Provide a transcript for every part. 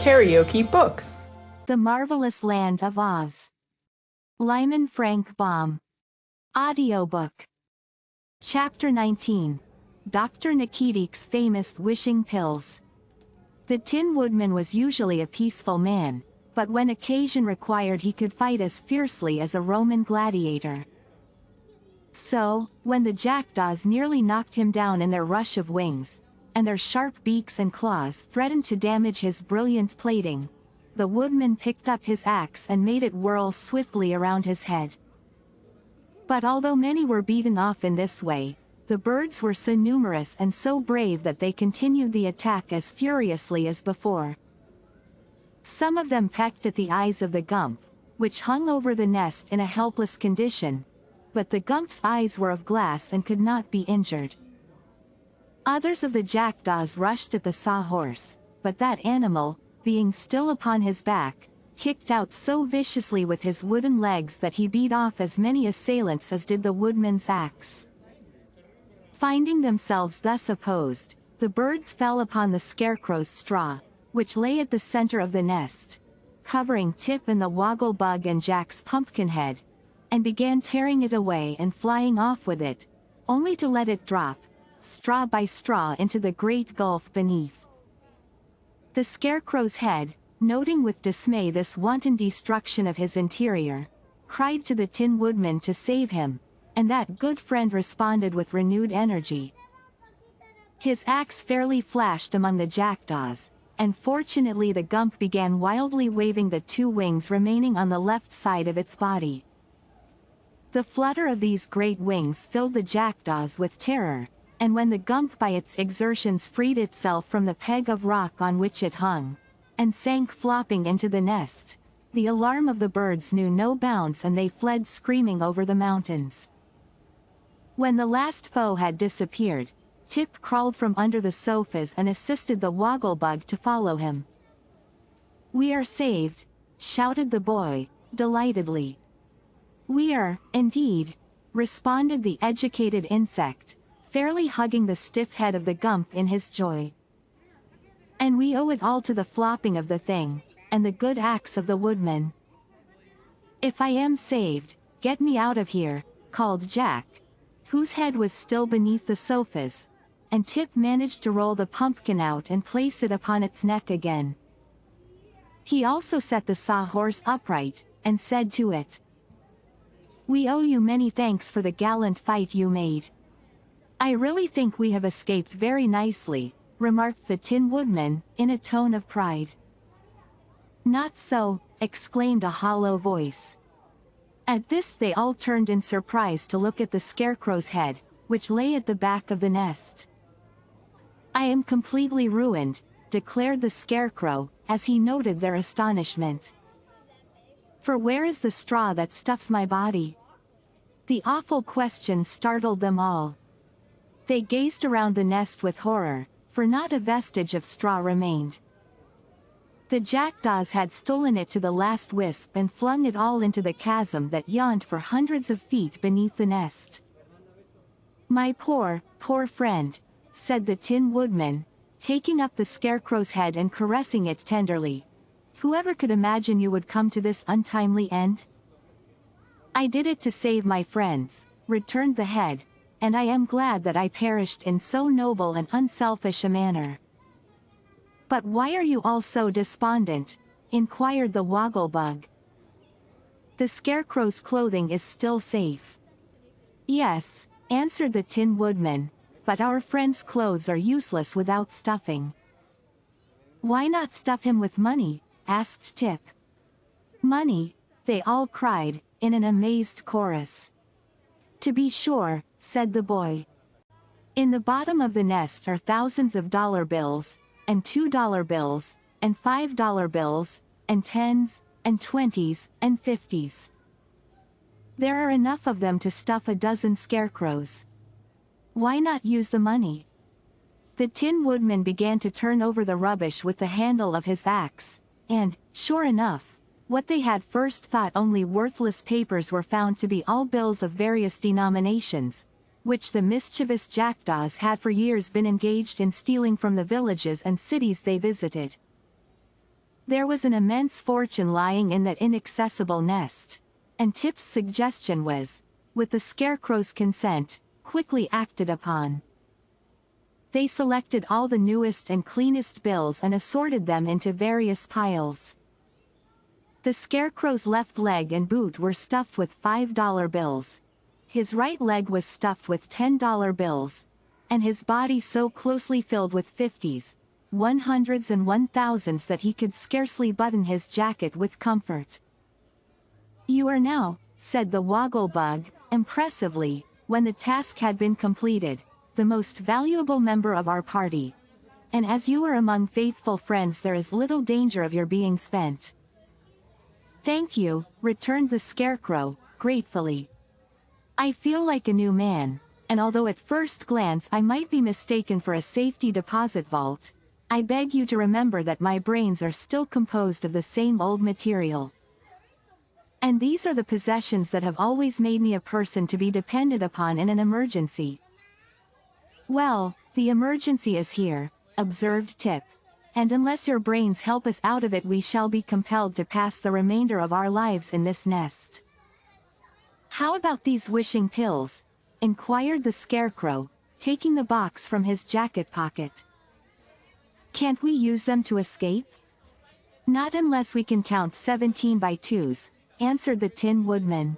KaraokeBooks. The Marvelous Land of Oz. Lyman Frank Baum. Audiobook. Chapter 19. Dr. Nikitik's Famous Wishing Pills. The Tin Woodman was usually a peaceful man, but when occasion required he could fight as fiercely as a Roman gladiator. So, when the jackdaws nearly knocked him down in their rush of wings, and their sharp beaks and claws threatened to damage his brilliant plating, the woodman picked up his axe and made it whirl swiftly around his head. But although many were beaten off in this way, the birds were so numerous and so brave that they continued the attack as furiously as before. Some of them pecked at the eyes of the gump, which hung over the nest in a helpless condition, but the gump's eyes were of glass and could not be injured. Others of the jackdaws rushed at the sawhorse, but that animal, being still upon his back, kicked out so viciously with his wooden legs that he beat off as many assailants as did the woodman's axe. Finding themselves thus opposed, the birds fell upon the scarecrow's straw, which lay at the center of the nest, covering Tip and the woggle bug and Jack's pumpkinhead, and began tearing it away and flying off with it, only to let it drop, straw by straw, into the great gulf beneath. The scarecrow's head, noting with dismay this wanton destruction of his interior, cried to the Tin Woodman to save him, and that good friend responded with renewed energy. His axe fairly flashed among the jackdaws, and fortunately the gump began wildly waving the two wings remaining on the left side of its body. The flutter of these great wings filled the jackdaws with terror, and when the gump by its exertions freed itself from the peg of rock on which it hung, and sank flopping into the nest, the alarm of the birds knew no bounds and they fled screaming over the mountains. When the last foe had disappeared, Tip crawled from under the sofas and assisted the woggle-bug to follow him. "We are saved," shouted the boy, delightedly. "We are, indeed," responded the educated insect, fairly hugging the stiff head of the gump in his joy. "And we owe it all to the flopping of the thing, and the good axe of the woodman." "If I am saved, get me out of here," called Jack, whose head was still beneath the sofas, and Tip managed to roll the pumpkin out and place it upon its neck again. He also set the sawhorse upright, and said to it, "We owe you many thanks for the gallant fight you made." "I really think we have escaped very nicely," remarked the Tin Woodman, in a tone of pride. "Not so," exclaimed a hollow voice. At this they all turned in surprise to look at the scarecrow's head, which lay at the back of the nest. "I am completely ruined," declared the scarecrow, as he noted their astonishment. "For where is the straw that stuffs my body?" The awful question startled them all. They gazed around the nest with horror, for not a vestige of straw remained. The jackdaws had stolen it to the last wisp and flung it all into the chasm that yawned for hundreds of feet beneath the nest. "My poor, poor friend," said the Tin Woodman, taking up the scarecrow's head and caressing it tenderly. "Whoever could imagine you would come to this untimely end?" "I did it to save my friends," returned the head, "and I am glad that I perished in so noble and unselfish a manner." "But why are you all so despondent?" inquired the woggle-bug. "The scarecrow's clothing is still safe." "Yes," answered the Tin Woodman, "but our friend's clothes are useless without stuffing." "Why not stuff him with money?" asked Tip. "Money?" they all cried, in an amazed chorus. "To be sure," said the boy. "In the bottom of the nest are thousands of dollar bills, and $2 bills, and $5 bills, and 10s, and 20s, and 50s. There are enough of them to stuff a dozen scarecrows. Why not use the money?" The Tin Woodman began to turn over the rubbish with the handle of his axe, and, sure enough, what they had first thought only worthless papers were found to be all bills of various denominations, which the mischievous jackdaws had for years been engaged in stealing from the villages and cities they visited. There was an immense fortune lying in that inaccessible nest, and Tip's suggestion was, with the Scarecrow's consent, quickly acted upon. They selected all the newest and cleanest bills and assorted them into various piles. The Scarecrow's left leg and boot were stuffed with $5 bills. His right leg was stuffed with $10 bills, and his body so closely filled with 50s, 100s and 1000s that he could scarcely button his jacket with comfort. "You are now," said the Woggle-Bug, impressively, when the task had been completed, "the most valuable member of our party. And as you are among faithful friends, there is little danger of your being spent." "Thank you," returned the Scarecrow, gratefully. "I feel like a new man, and although at first glance I might be mistaken for a safety deposit vault, I beg you to remember that my brains are still composed of the same old material. And these are the possessions that have always made me a person to be depended upon in an emergency." "Well, the emergency is here," observed Tip, "and unless your brains help us out of it we shall be compelled to pass the remainder of our lives in this nest." "How about these wishing pills?" inquired the Scarecrow, taking the box from his jacket pocket. "Can't we use them to escape?" "Not unless we can count 17 by 2s, answered the Tin Woodman.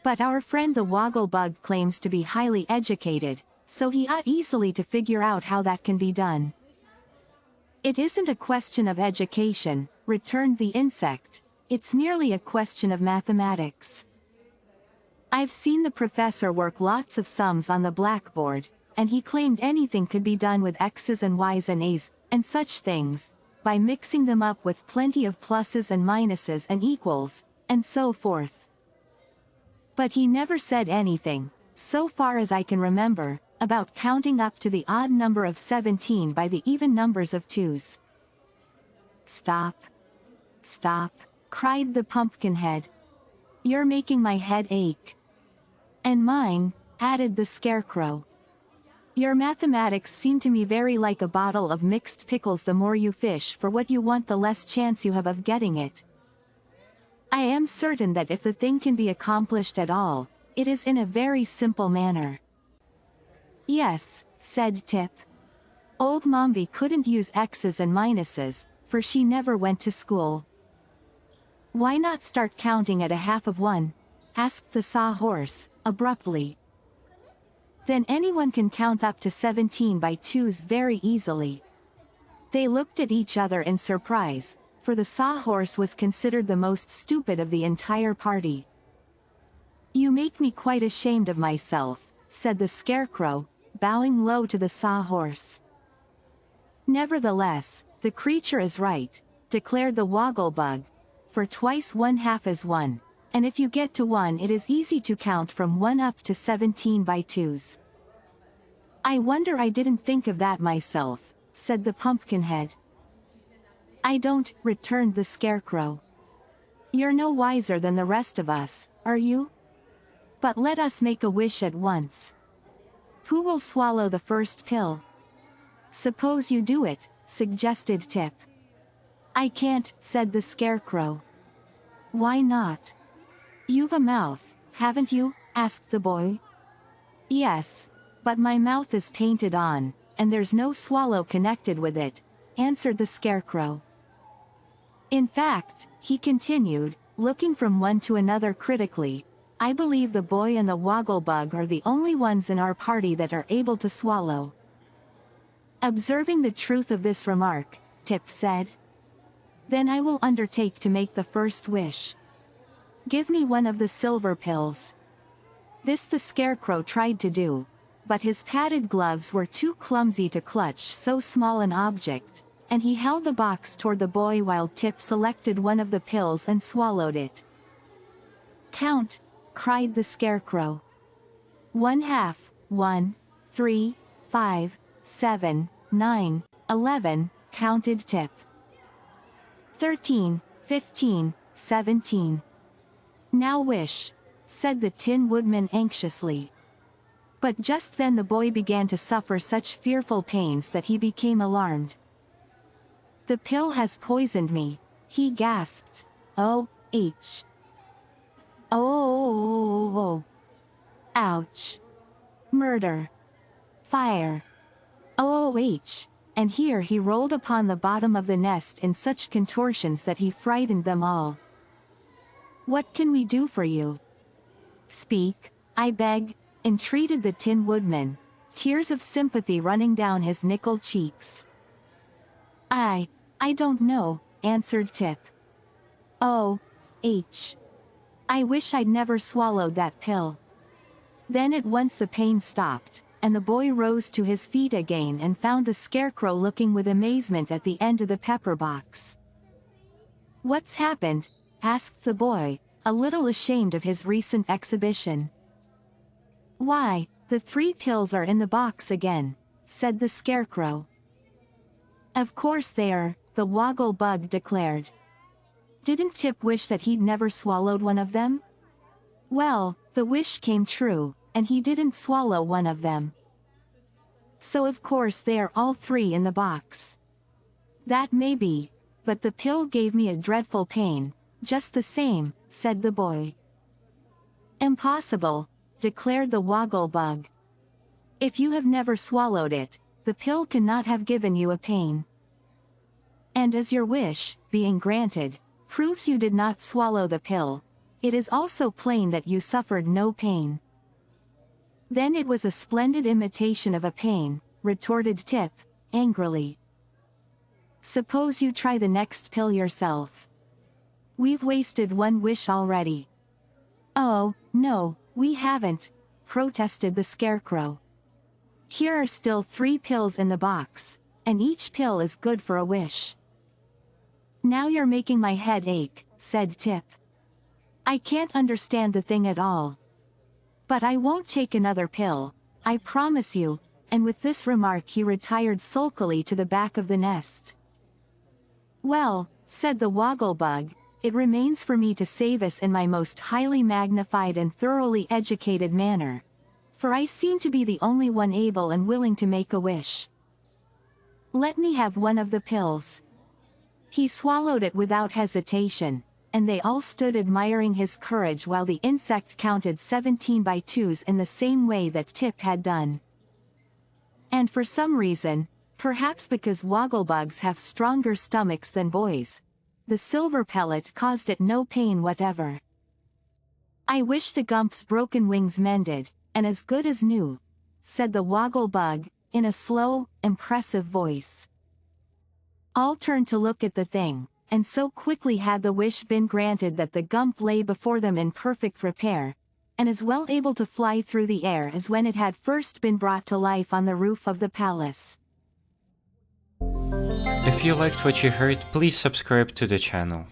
"But our friend the Woggle-Bug claims to be highly educated, so he ought easily to figure out how that can be done." "It isn't a question of education," returned the insect, "it's merely a question of mathematics. I've seen the professor work lots of sums on the blackboard, and he claimed anything could be done with X's and Y's and A's, and such things, by mixing them up with plenty of pluses and minuses and equals, and so forth. But he never said anything, so far as I can remember, about counting up to the odd number of 17 by the even numbers of 2s. "Stop! Stop!" cried the Pumpkinhead. "You're making my head ache." "And mine," added the Scarecrow. "Your mathematics seem to me very like a bottle of mixed pickles. The more you fish for what you want, the less chance you have of getting it. I am certain that if the thing can be accomplished at all, it is in a very simple manner." "Yes," said Tip. "Old Mombi couldn't use X's and minuses, for she never went to school." "Why not start counting at a half of 1? asked the Sawhorse, abruptly. "Then anyone can count up to 17 by 2s very easily." They looked at each other in surprise, for the Sawhorse was considered the most stupid of the entire party. "You make me quite ashamed of myself," said the Scarecrow, bowing low to the Sawhorse. "Nevertheless, the creature is right," declared the Woggle-Bug, "for twice 1/2 is 1, and if you get to 1 it is easy to count from 1 up to 17 by 2s. "I wonder I didn't think of that myself," said the Pumpkinhead. "I don't," returned the Scarecrow. "You're no wiser than the rest of us, are you? But let us make a wish at once. Who will swallow the first pill?" "Suppose you do it," suggested Tip. "I can't," said the Scarecrow. "Why not?" "You've a mouth, haven't you?" asked the boy. "Yes, but my mouth is painted on, and there's no swallow connected with it," answered the Scarecrow. "In fact," he continued, looking from one to another critically, "I believe the boy and the Woggle-Bug are the only ones in our party that are able to swallow." Observing the truth of this remark, Tip said, "Then I will undertake to make the first wish. Give me one of the silver pills." This the Scarecrow tried to do, but his padded gloves were too clumsy to clutch so small an object, and he held the box toward the boy while Tip selected one of the pills and swallowed it. "Count!" cried the Scarecrow. 1/2, 1, 3, 5, 7, 9, 11, counted Tip. 13, 15, 17. "Now wish," said the Tin Woodman anxiously. But just then the boy began to suffer such fearful pains that he became alarmed. The pill has poisoned me, he gasped. Oh. Oh. Ouch. Murder. Fire. Oh. And here he rolled upon the bottom of the nest in such contortions that he frightened them all. What can we do for you? Speak, I beg, entreated the Tin Woodman, tears of sympathy running down his nickel cheeks. I don't know, answered Tip. Oh. I wish I'd never swallowed that pill. Then at once the pain stopped, and the boy rose to his feet again and found the Scarecrow looking with amazement at the end of the pepper box. What's happened? Asked the boy, a little ashamed of his recent exhibition. Why, the 3 pills are in the box again, said the Scarecrow. Of course they are, the Woggle Bug declared. Didn't Tip wish that he'd never swallowed one of them? Well, the wish came true, and he didn't swallow one of them. So of course they are all 3 in the box. That may be, but the pill gave me a dreadful pain, just the same, said the boy. Impossible, declared the Woggle Bug. If you have never swallowed it, the pill cannot have given you a pain. And as your wish, being granted, proves you did not swallow the pill, it is also plain that you suffered no pain. Then it was a splendid imitation of a pain, retorted Tip, angrily. Suppose you try the next pill yourself. We've wasted one wish already. Oh, no, we haven't, protested the Scarecrow. Here are still 3 pills in the box, and each pill is good for a wish. Now you're making my head ache, said Tip. I can't understand the thing at all. But I won't take another pill, I promise you, and with this remark he retired sulkily to the back of the nest. Well, said the Woggle Bug, it remains for me to save us in my most highly magnified and thoroughly educated manner. For I seem to be the only one able and willing to make a wish. Let me have one of the pills. He swallowed it without hesitation, and they all stood admiring his courage while the insect counted 17 by 2s in the same way that Tip had done. And for some reason, perhaps because Wogglebugs have stronger stomachs than boys, the silver pellet caused it no pain whatever. I wish the Gump's broken wings mended, and as good as new, said the Woggle Bug, in a slow, impressive voice. All turned to look at the thing, and so quickly had the wish been granted that the Gump lay before them in perfect repair, and as well able to fly through the air as when it had first been brought to life on the roof of the palace. If you liked what you heard, please subscribe to the channel.